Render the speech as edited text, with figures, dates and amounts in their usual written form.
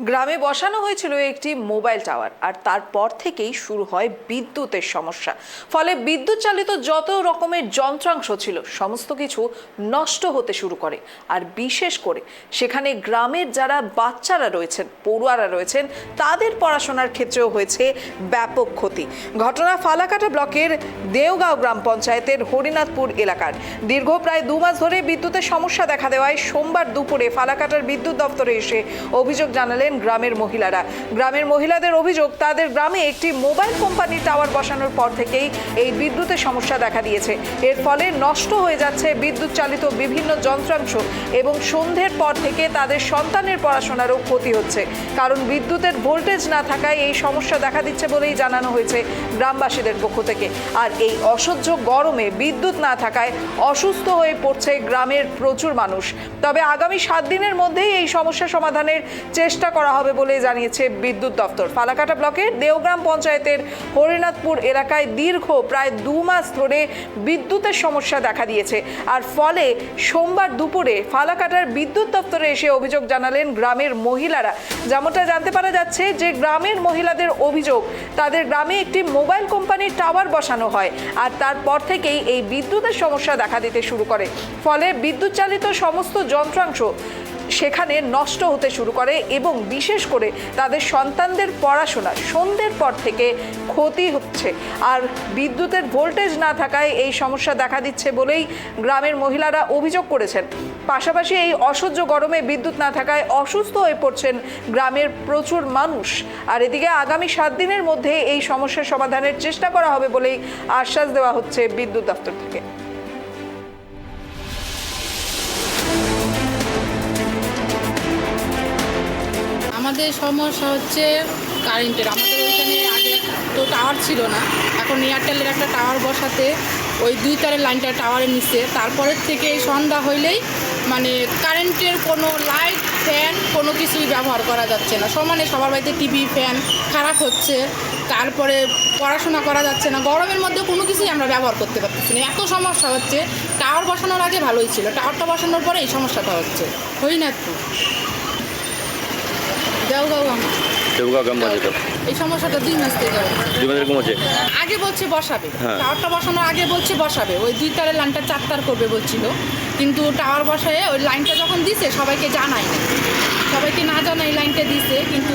গ্রামে বসানো হয়েছিল একটি মোবাইল টাওয়ার, আর তারপর থেকেই শুরু হয় বিদ্যুতের সমস্যা। ফলে বিদ্যুৎ চালিত যত রকমের যন্ত্রাংশ ছিল সমস্ত কিছু নষ্ট হতে শুরু করে। আর বিশেষ করে সেখানে গ্রামের যারা বাচ্চারা রয়েছেন, পড়ুয়ারা রয়েছেন, তাদের পড়াশোনার ক্ষেত্রেও হয়েছে ব্যাপক ক্ষতি। ঘটনা ফালাকাটা ব্লকের দেওগাঁও গ্রাম পঞ্চায়েতের হরিনাথপুর এলাকার। দীর্ঘ প্রায় 2 মাস ধরে বিদ্যুতের সমস্যা দেখা দেওয়ায় সোমবার দুপুরে ফালাকাটার বিদ্যুৎ দপ্তরে এসে অভিযোগ জানালেন গ্রামের মহিলারা। গ্রামের মহিলাদের অভিযোগ, তাদের গ্রামে একটি মোবাইল কোম্পানি টাওয়ার বসানোর পর থেকেই এই বিদ্যুতের সমস্যা দেখা দিয়েছে। এর ফলে নষ্ট হয়ে যাচ্ছে বিদ্যুৎ চালিত বিভিন্ন যন্ত্রাংশ এবং সন্ধ্যের পর থেকে তাদের সন্তানের পড়াশোনারও ক্ষতি হচ্ছে। কারণ বিদ্যুতের ভোল্টেজ না থাকায় এই সমস্যা দেখা দিচ্ছে বলেই জানানো হয়েছে গ্রামবাসীদের পক্ষ থেকে। আর এই অসহ্য গরমে বিদ্যুৎ না থাকায় অসুস্থ হয়ে পড়ছে গ্রামের প্রচুর মানুষ। তবে আগামী 7 দিনের মধ্যেই এই সমস্যা সমাধানের চেষ্টা করা হবে বলে জানিয়েছে বিদ্যুৎ দপ্তর। ফালাকাটা ব্লকের দেওগ্রাম পঞ্চায়েতের হরিনাথপুর এলাকায় দীর্ঘ প্রায় 2 মাস ধরে বিদ্যুতের সমস্যা দেখা দিয়েছে। আর ফলে সোমবার দুপুরে ফালাকাটার বিদ্যুৎ দপ্তরে এসে অভিযোগ জানালেন গ্রামের মহিলারা। যেমনটা জানতে পারা যাচ্ছে যে গ্রামের মহিলাদের অভিযোগ, তাদের গ্রামে একটি মোবাইল কোম্পানির টাওয়ার বসানো হয়, আর তারপর থেকেই এই বিদ্যুতের সমস্যা দেখা দিতে শুরু করে। ফলে বিদ্যুৎ চালিত সমস্ত যন্ত্রাংশ সেখানে নষ্ট হতে শুরু করে এবং বিশেষ করে তাদের সন্তানদের পড়াশোনা সন্ধ্যের পর থেকে ক্ষতি হচ্ছে। আর বিদ্যুতের ভোল্টেজ না থাকায় এই সমস্যা দেখা দিচ্ছে বলেই গ্রামের মহিলারা অভিযোগ করেছেন। পাশাপাশি এই অসহ্য গরমে বিদ্যুৎ না থাকায় অসুস্থ হয়ে পড়ছেন গ্রামের প্রচুর মানুষ। আর এদিকে আগামী 7 দিনের মধ্যে এই সমস্যার সমাধানের চেষ্টা করা হবে বলেই আশ্বাস দেওয়া হচ্ছে বিদ্যুৎ দপ্তর থেকে। আমাদের সমস্যা হচ্ছে কারেন্টের। আমাদের ওইখানে আগে তো টাওয়ার ছিল না, এখন এয়ারটেলের একটা টাওয়ার বসাতে ওই 2 তারের লাইনটা টাওয়ারে নিচ্ছে। তারপরের থেকে সন্ধ্যা হইলেই মানে কারেন্টের কোনো লাইট, ফ্যান কোনো কিছুই ব্যবহার করা যাচ্ছে না। সমানে সবার বাড়িতে টিভি, ফ্যান খারাপ হচ্ছে। তারপরে পড়াশোনা করা যাচ্ছে না। গরমের মধ্যে কোনো কিছুই আমরা ব্যবহার করতে পারতেছি না, এত সমস্যা হচ্ছে। টাওয়ার বসানোর আগে ভালোই ছিল, টাওয়ারটা বসানোর পরে এই সমস্যাটা হচ্ছে। হরিনাথপুর দেওগাঁও গ্রাম এই সমস্যাটা 2 মাস থেকে আগে বলছে বসাবে, টাওয়ারটা বসানোর আগে বলছে বসাবে। ওই 2 তারের লাইনটা 4 তার করবে বলছিল, কিন্তু টাওয়ার বসায় ওই লাইনটা যখন দিছে সবাইকে জানায় না, সবাইকে না জানাই লাইনটা দিছে, কিন্তু